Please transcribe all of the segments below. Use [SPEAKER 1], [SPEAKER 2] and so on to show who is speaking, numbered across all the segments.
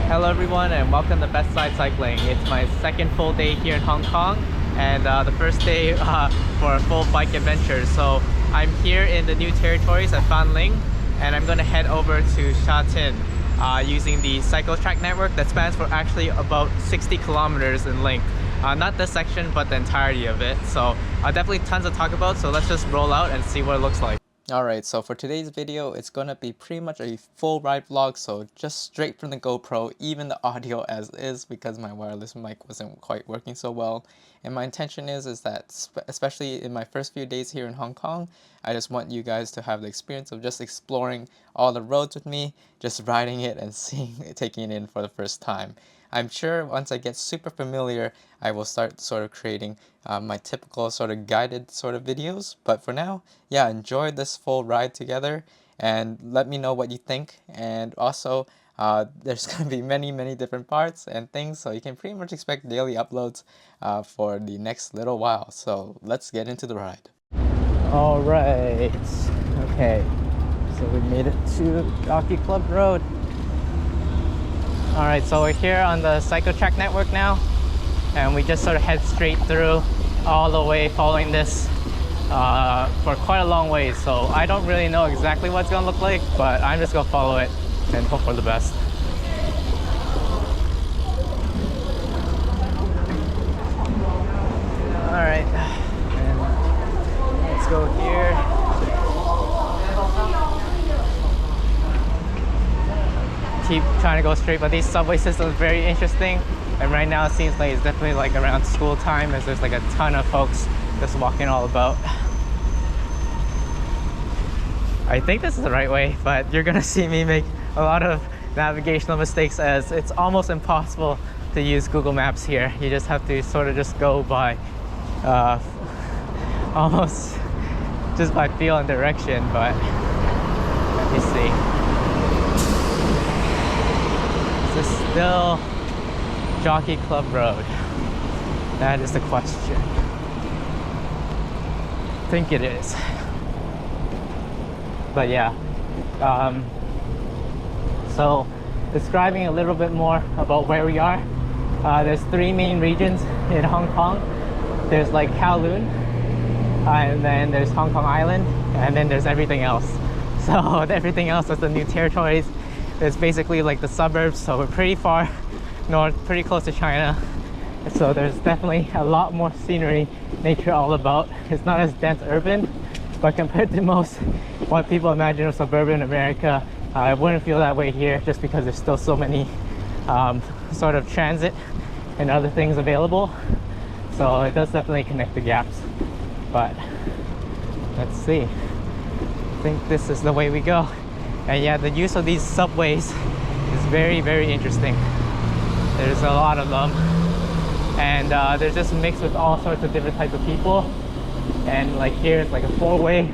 [SPEAKER 1] Hello everyone and welcome to Best Side Cycling. It's my second full day here in Hong Kong and the first day for a full bike adventure. So I'm here in the new territories at Fanling and I'm going to head over to Sha Tin using the cycle track network that spans for actually about 60 kilometers in length. Not this section but the entirety of it. So definitely tons to talk about, so let's just roll out and see what it looks like. Alright, so for today's video, it's gonna be pretty much a full ride vlog, so just straight from the GoPro, even the audio as is, because my wireless mic wasn't quite working so well. And my intention is that, especially in my first few days here in Hong Kong, I just want you guys to have the experience of just exploring all the roads with me, just riding it and taking it in for the first time. I'm sure once I get super familiar, I will start sort of creating my typical sort of guided sort of videos. But for now, yeah, enjoy this full ride together and let me know what you think. And also, there's going to be many different parts and things, so you can pretty much expect daily uploads for the next little while. So let's get into the ride. All right, okay, so we made it to Jockey Club Road. Alright, so we're here on the cycle track network now, and we just sort of head straight through all the way following this for quite a long way. So I don't really know exactly what it's gonna look like, but I'm just gonna follow it and hope for the best. Alright, and let's go here. Keep trying to go straight, but these subway systems are very interesting, and right now it seems like it's definitely like around school time, as there's like a ton of folks just walking all about. I think this is the right way, but you're gonna see me make a lot of navigational mistakes, as it's almost impossible to use Google Maps here. You just have to sort of just go by almost just by feel and direction. But let me see. Is this still Jockey Club Road? That is the question. I think it is. But yeah. So describing a little bit more about where we are. There's three main regions in Hong Kong. There's like Kowloon, and then there's Hong Kong Island, and then there's everything else. So everything else is the new territories. It's basically like the suburbs, so we're pretty far north, pretty close to China. So there's definitely a lot more scenery, nature all about. It's not as dense urban, but compared to most what people imagine of suburban America, I wouldn't feel that way here, just because there's still so many sort of transit and other things available. So it does definitely connect the gaps. But let's see. I think this is the way we go. And yeah, the use of these subways is very interesting. There's a lot of them, and they're just mixed with all sorts of different types of people. And like here, it's like a four-way,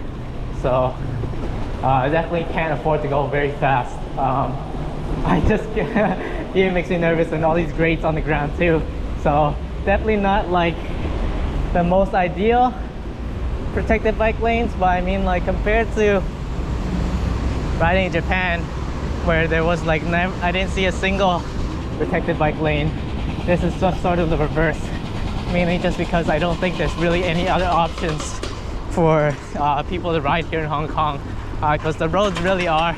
[SPEAKER 1] so I definitely can't afford to go very fast. I just it makes me nervous, and all these grates on the ground too. So definitely not like the most ideal protected bike lanes, but I mean, like, compared to riding in Japan, where there was like I didn't see a single protected bike lane, this is just sort of the reverse, mainly just because I don't think there's really any other options for people to ride here in Hong Kong, because the roads really are,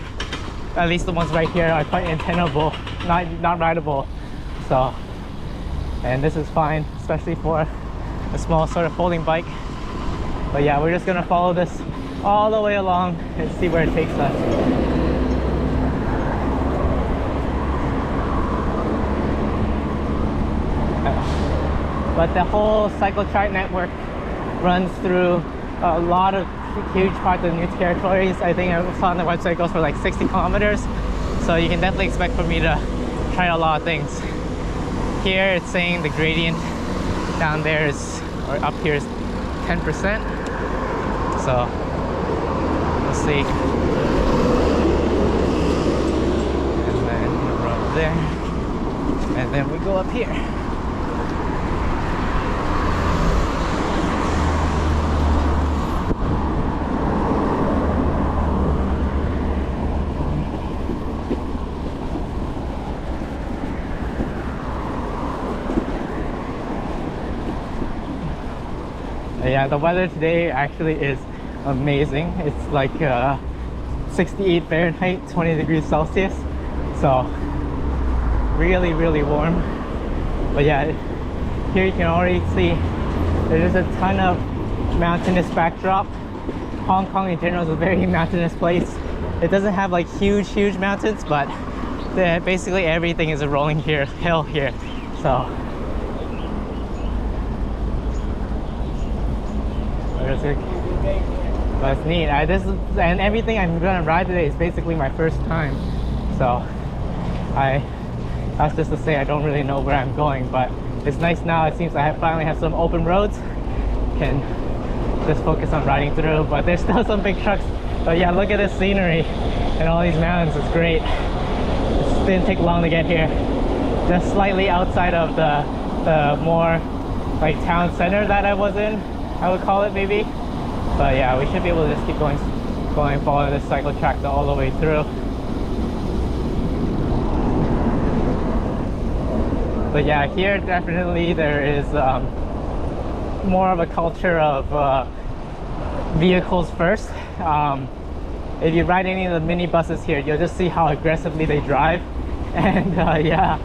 [SPEAKER 1] at least the ones right here, are quite untenable, not rideable. So, and this is fine, especially for a small sort of folding bike. But yeah, we're just gonna follow this all the way along and see where it takes us. But the whole cycle track network runs through a lot of huge parts of the new territories. I think I saw on the website it goes for like 60 kilometers. So you can definitely expect for me to try a lot of things. Here it's saying the gradient down there is, or up here is 10%. So we'll see. And then we'll run there. And then we go up here. Yeah, the weather today actually is amazing. It's like 68 Fahrenheit, 20 degrees Celsius. So really, really warm. But yeah, here you can already see there's just a ton of mountainous backdrop. Hong Kong in general is a very mountainous place. It doesn't have like huge mountains, but basically everything is a rolling hill here. So that's neat. And everything I'm gonna ride today is basically my first time. So that's just to say I don't really know where I'm going, but it's nice now. It seems I finally have some open roads. Can just focus on riding through, but there's still some big trucks. But yeah, look at this scenery and all these mountains. It's great. It didn't take long to get here. Just slightly outside of the more like town center that I was in, I would call it maybe. But yeah, we should be able to just keep going, follow this cycle track all the way through. But yeah, here definitely there is more of a culture of vehicles first. If you ride any of the mini buses here, you'll just see how aggressively they drive. And yeah,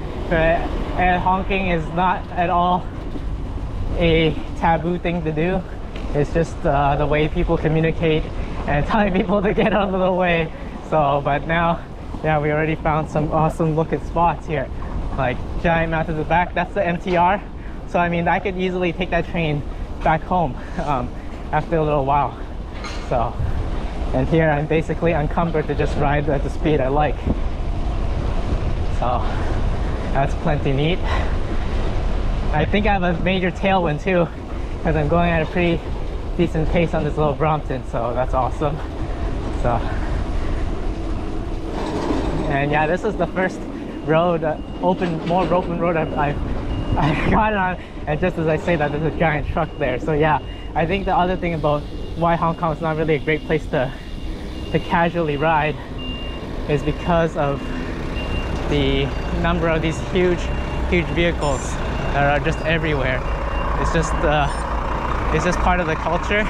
[SPEAKER 1] and honking is not at all a taboo thing to do. It's just the way people communicate and telling people to get out of the way. So, but now, yeah, we already found some awesome looking spots here. Like giant mountains at the back, that's the MTR. So I mean, I could easily take that train back home after a little while. So, and here I'm basically encumbered to just ride at the speed I like. So that's plenty neat. I think I have a major tailwind too, because I'm going at a pretty decent pace on this little Brompton, so that's awesome. So, and yeah, this is the first road, more open road I've got on. And just as I say that, there's a giant truck there. So yeah, I think the other thing about why Hong Kong is not really a great place to casually ride is because of the number of these huge vehicles that are just everywhere. It's just part of the culture,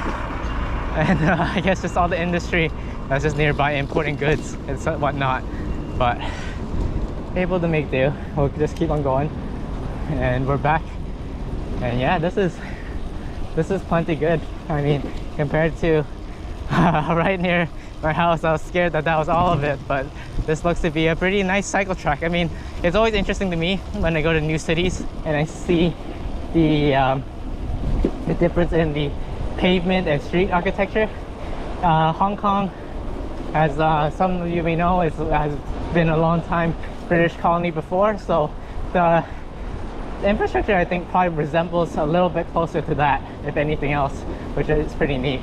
[SPEAKER 1] and I guess just all the industry that's just nearby importing goods and whatnot. But able to make do. We'll just keep on going, and we're back. And yeah, this is plenty good. I mean, compared to right near my house, I was scared that was all of it, but this looks to be a pretty nice cycle track. I mean, it's always interesting to me when I go to new cities and I see the difference in the pavement and street architecture. Hong Kong, as some of you may know, has been a long time British colony before, so the infrastructure I think probably resembles a little bit closer to that, if anything else, which is pretty neat.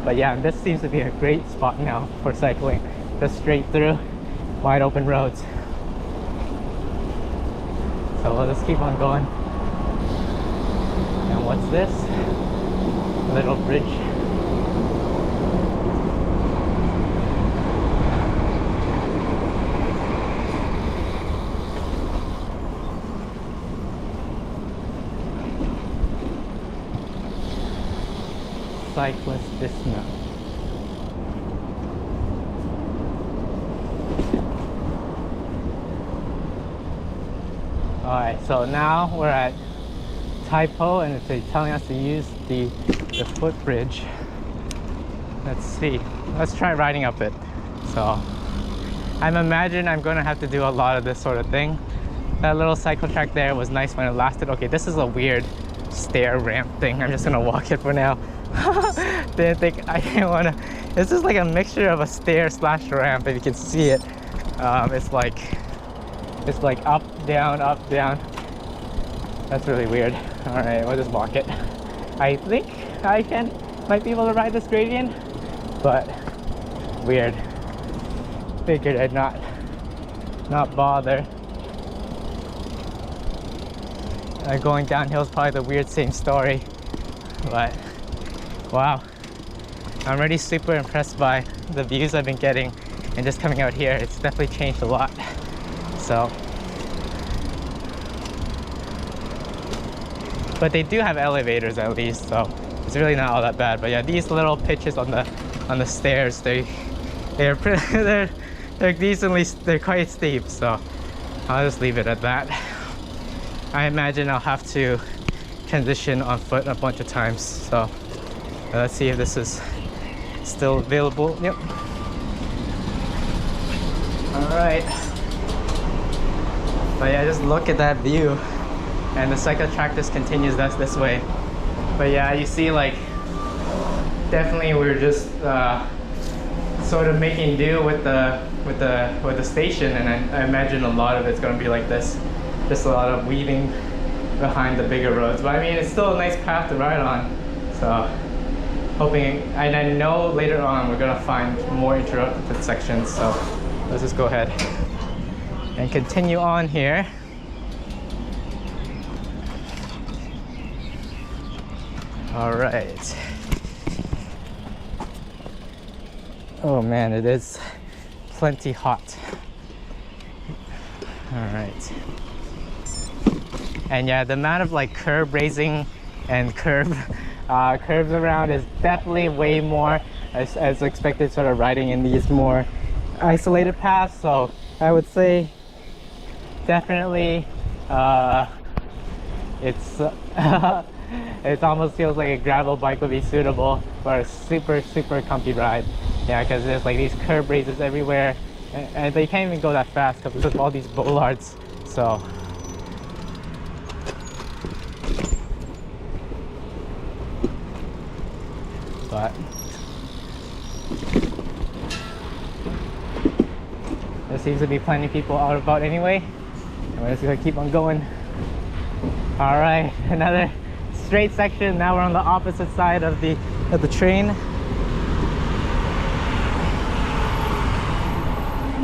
[SPEAKER 1] But yeah, this seems to be a great spot now for cycling, just straight through, wide open roads. So we'll just keep on going. And what's this? Little bridge. Cyclist dismount. Alright, so now we're at Tai Po, and it's telling us to use the footbridge. Let's see. Let's try riding up it. So I'm imagining I'm going to have to do a lot of this sort of thing. That little cycle track there was nice when it lasted. Okay, this is a weird stair ramp thing. I'm just going to walk it for now. Didn't think I didn't want to. This is like a mixture of a stair slash ramp. If you can see it, it's like up down. That's really weird. All right, we'll just walk it. I think I might be able to ride this gradient, but weird. Figured I'd not bother. Going downhill is probably the weird same story, but wow, I'm already super impressed by the views I've been getting, and just coming out here, it's definitely changed a lot. So, but they do have elevators at least, so it's really not all that bad. But yeah, these little pitches on the stairs, they're pretty, they're quite steep. So I'll just leave it at that. I imagine I'll have to transition on foot a bunch of times. So let's see if this is still available. Yep. All right. But yeah, just look at that view. And the cycle track just continues this way. But yeah, you see, like, definitely we're just sort of making do with the station, and I imagine a lot of it's going to be like this, just a lot of weaving behind the bigger roads. But I mean, it's still a nice path to ride on. So hoping, and I know later on we're going to find more interrupted sections. So let's just go ahead and continue on here. All right. Oh man, it is plenty hot. All right. And yeah, the amount of like curb raising and curbs around is definitely way more as expected, sort of riding in these more isolated paths. So I would say definitely it's it almost feels like a gravel bike would be suitable for a super comfy ride. Yeah, because there's like these curb raises everywhere, and they can't even go that fast because of all these bollards. So but there seems to be plenty of people out about anyway, and we're just gonna keep on going. All right, another straight section. Now we're on the opposite side of the train.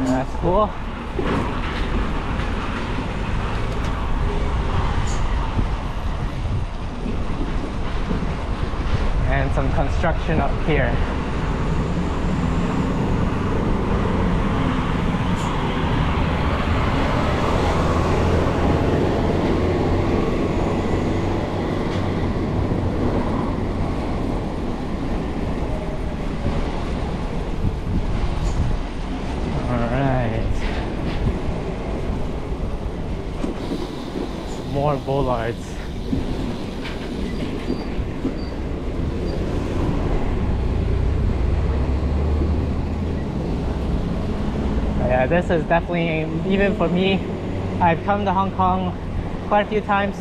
[SPEAKER 1] That's cool. And some construction up here. More bollards. Yeah, this is definitely, even for me, I've come to Hong Kong quite a few times.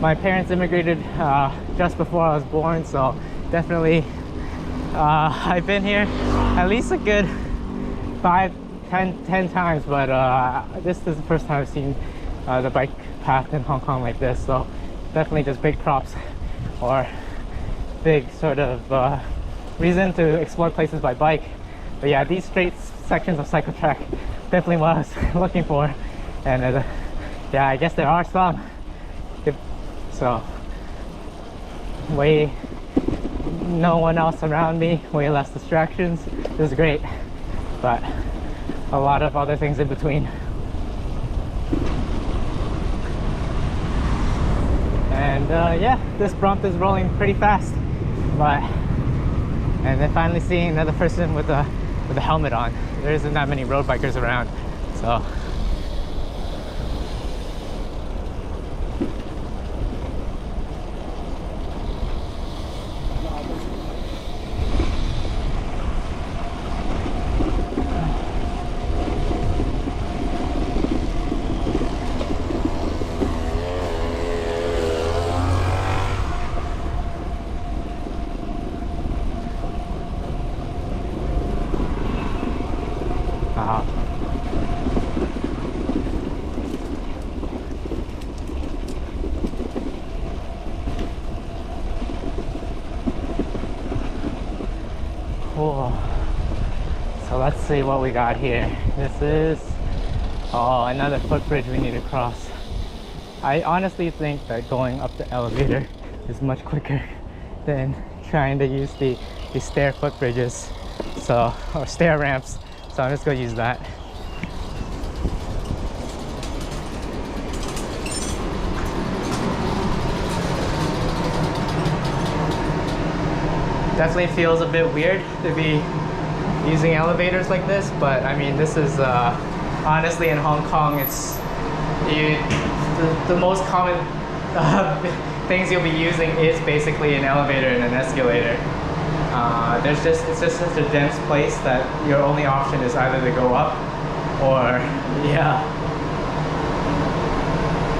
[SPEAKER 1] My parents immigrated just before I was born, so definitely I've been here at least a good 10 times, but this is the first time I've seen the bike path in Hong Kong like this. So definitely just big props, or big sort of reason to explore places by bike. But yeah, these straight sections of cycle track definitely what I was looking for. And yeah, I guess there are some. So no one else around me, way less distractions. This is great, but a lot of other things in between. And yeah, this Brompton is rolling pretty fast, and then finally seeing another person with a helmet on. There isn't that many road bikers around, so. Cool. So let's see what we got here. This is another footbridge we need to cross. I honestly think that going up the elevator is much quicker than trying to use the stair footbridges, or stair ramps. So I'm just gonna use that. Definitely feels a bit weird to be using elevators like this, but I mean, this is honestly in Hong Kong, it's the most common things you'll be using is basically an elevator and an escalator. It's just such a dense place that your only option is either to go up or yeah.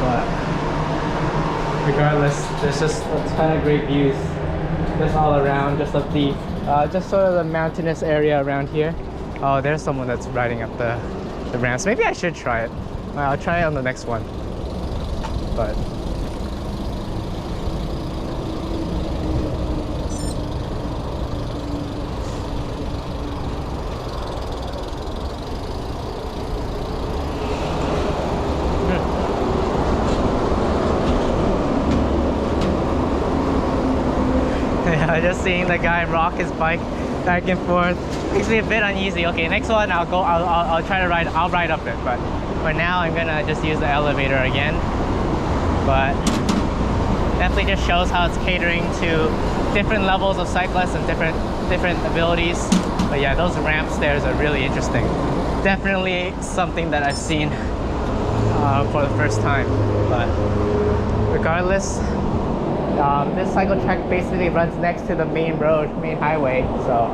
[SPEAKER 1] But regardless, there's just a ton of great views just all around, just of the just sort of the mountainous area around here. Oh, there's someone that's riding up the ramps. Maybe I should try it. I'll try it on the next one. But yeah, just seeing the guy rock his bike back and forth makes me a bit uneasy. Okay, next one I'll try to ride. I'll ride up it, but for now I'm gonna just use the elevator again. But definitely just shows how it's catering to different levels of cyclists and different abilities. But yeah, those ramp stairs are really interesting. Definitely something that I've seen for the first time. But regardless, this cycle track basically runs next to the main highway, so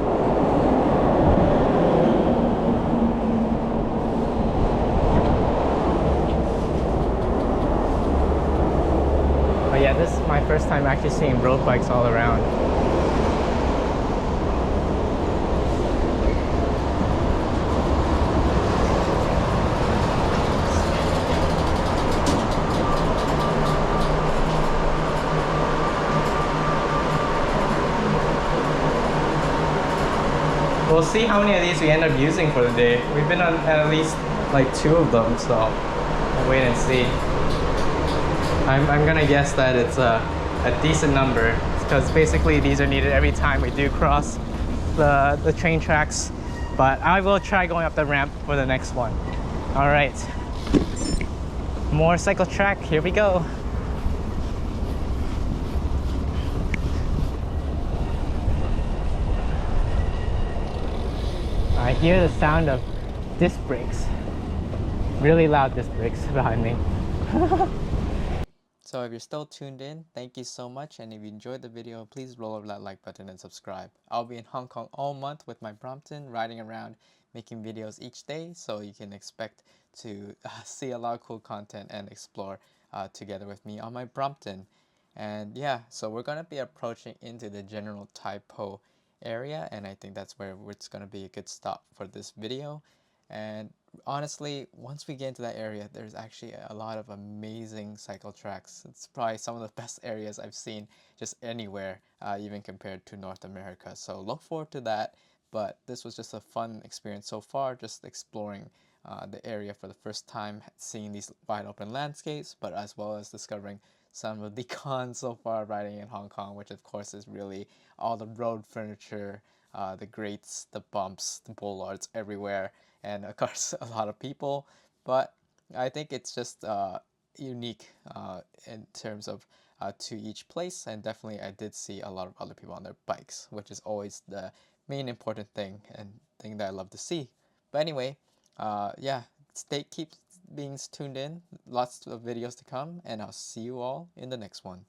[SPEAKER 1] but yeah, this is my first time actually seeing road bikes all around. We'll see how many of these we end up using for the day. We've been on at least like 2 of them, so we'll wait and see. I'm gonna guess that it's a decent number, because basically these are needed every time we do cross the train tracks. But I will try going up the ramp for the next one. All right, more cycle track, here we go. I hear the sound of disc brakes. Really loud disc brakes behind me.
[SPEAKER 2] So if you're still tuned in, thank you so much, and if you enjoyed the video, please roll over that like button and subscribe. I'll be in Hong Kong all month with my Brompton, riding around, making videos each day, so you can expect to see a lot of cool content and explore together with me on my Brompton. And yeah, so we're going to be approaching into the general Tai Po area, and I think that's where it's going to be a good stop for this video. And honestly, once we get into that area, there's actually a lot of amazing cycle tracks. It's probably some of the best areas I've seen just anywhere, even compared to North America. So look forward to that. But this was just a fun experience so far, just exploring the area for the first time, seeing these wide open landscapes, but as well as discovering some of the cons so far riding in Hong Kong, which of course is really all the road furniture, the grates, the bumps, the bollards everywhere, and of course a lot of people. But I think it's just unique in terms of to each place, and definitely I did see a lot of other people on their bikes, which is always the main important thing and thing that I love to see. But anyway, yeah, keep being tuned in, lots of videos to come, and I'll see you all in the next one.